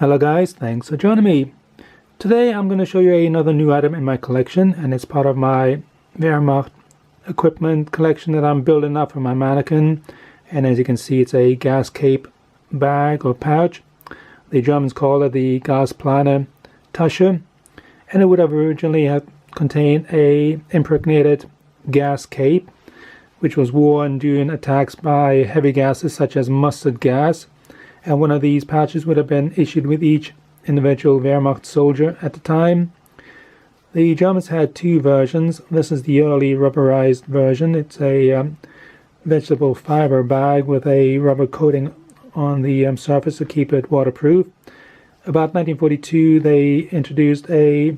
Hello guys, thanks for joining me. Today I'm going to show you another new item in my collection, and it's part of my Wehrmacht equipment collection that I'm building up for my mannequin. And as you can see, it's a gas cape bag or pouch. The Germans call it the Gasplane Tasche, and it would have originally have contained a impregnated gas cape, which was worn during attacks by heavy gases such as mustard gas. And one of these pouches would have been issued with each individual Wehrmacht soldier at the time. The Germans had two versions. This is the early rubberized version. It's a vegetable fiber bag with a rubber coating on the surface to keep it waterproof. About 1942 they introduced a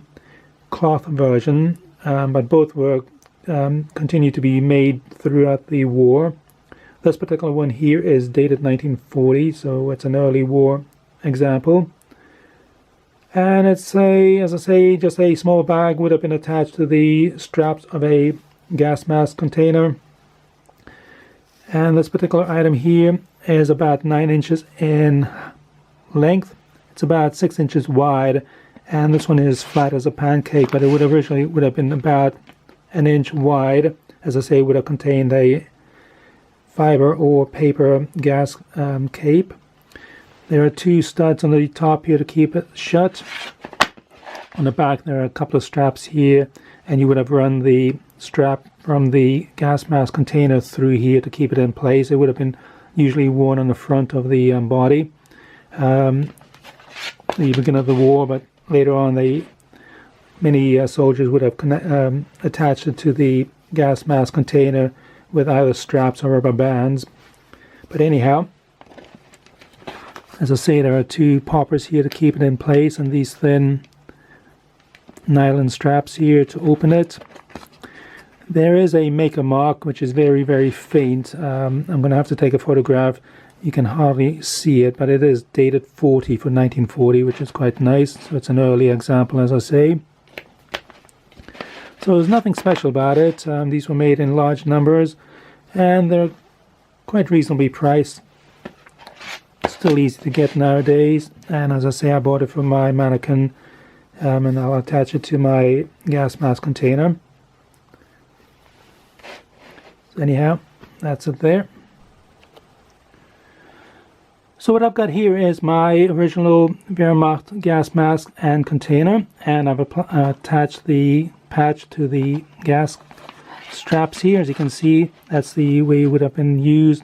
cloth version, but both were continued to be made throughout the war. This particular one here is dated 1940, so it's an early war example. And it's as I say, just a small bag would have been attached to the straps of a gas mask container. And this particular item here is about 9 inches in length. It's about 6 inches wide, and this one is flat as a pancake, but it would originally would have been about an inch wide. As I say, it would have contained a fiber or paper gas cape. There are two studs on the top here to keep it shut. On the back there are a couple of straps here, and you would have run the strap from the gas mask container through here to keep it in place. It would have been usually worn on the front of the body the beginning of the war, but later on many soldiers would have attached it to the gas mask container with either straps or rubber bands. But anyhow, as I say, there are two poppers here to keep it in place, and these thin nylon straps here to open it. There is a maker mark which is very, very faint. I'm going to have to take a photograph. You can hardly see it, but it is dated 40 for 1940, which is quite nice. So it's an early example, as I say. So there's nothing special about it. These were made in large numbers, and they're quite reasonably priced. Still easy to get nowadays. And as I say, I bought it for my mannequin, and I'll attach it to my gas mask container. So anyhow, that's it there. So what I've got here is my original Wehrmacht gas mask and container, and I've attached the patch to the gas straps here. As you can see, that's the way it would have been used,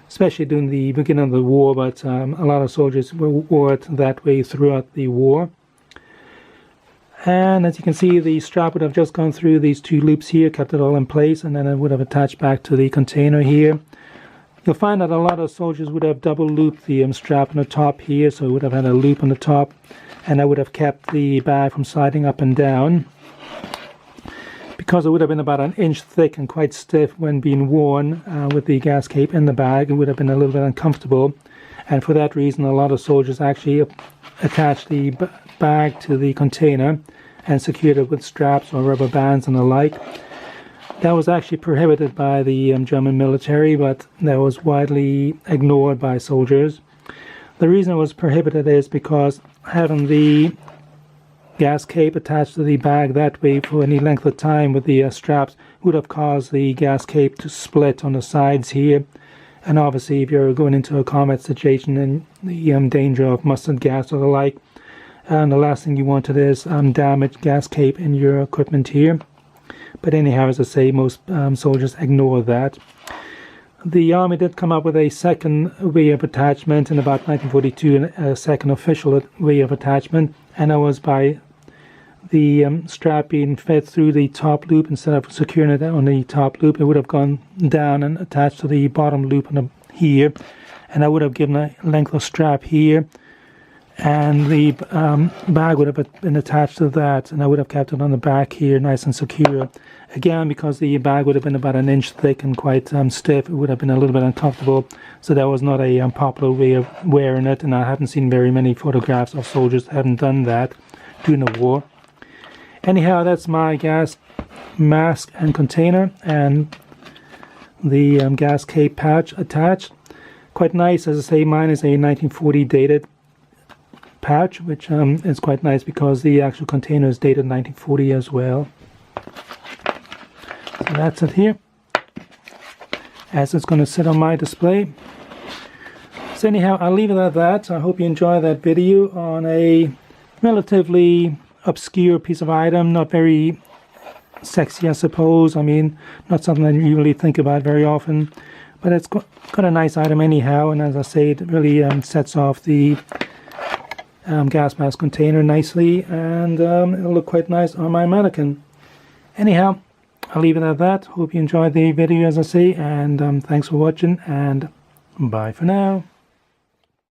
especially during the beginning of the war, but a lot of soldiers wore it that way throughout the war. And as you can see, the strap would have just gone through these two loops here, kept it all in place, and then it would have attached back to the container here. You'll find that a lot of soldiers would have double looped the strap on the top here, so it would have had a loop on the top, and that would have kept the bag from sliding up and down. Because it would have been about an inch thick and quite stiff when being worn with the gas cape in the bag, it would have been a little bit uncomfortable. And for that reason, a lot of soldiers actually attached the bag to the container and secured it with straps or rubber bands and the like. That was actually prohibited by the German military, but that was widely ignored by soldiers. The reason it was prohibited is because having the gas cape attached to the bag that way for any length of time with the straps would have caused the gas cape to split on the sides here. And obviously, if you're going into a combat situation and the danger of mustard gas or the like, and the last thing you wanted is damaged gas cape in your equipment here. But anyhow, as I say, most soldiers ignore that. The army did come up with a second way of attachment in about 1942, a second official way of attachment, and that was by the strap being fed through the top loop. Instead of securing it on the top loop, it would have gone down and attached to the bottom loop on here, and that would have given a length of strap here, and the bag would have been attached to that, and I would have kept it on the back here nice and secure. Again, because the bag would have been about an inch thick and quite stiff, it would have been a little bit uncomfortable, so that was not a popular way of wearing it, and I haven't seen very many photographs of soldiers that hadn't done that during the war. Anyhow, that's my gas mask and container, and the gas cape pouch attached. Quite nice, as I say, mine is a 1940 dated pouch, which is quite nice because the actual container is dated 1940 as well. So that's it here, as it's going to sit on my display. So anyhow, I'll leave it at that. I hope you enjoy that video on a relatively obscure piece of item, not very sexy, I suppose. I mean, not something that you really think about very often, but it's got a nice item anyhow, and as I say, it really sets off the gas mask container nicely, and it'll look quite nice on my mannequin. Anyhow, I'll leave it at that. Hope you enjoyed the video, as I say, and thanks for watching, and bye for now.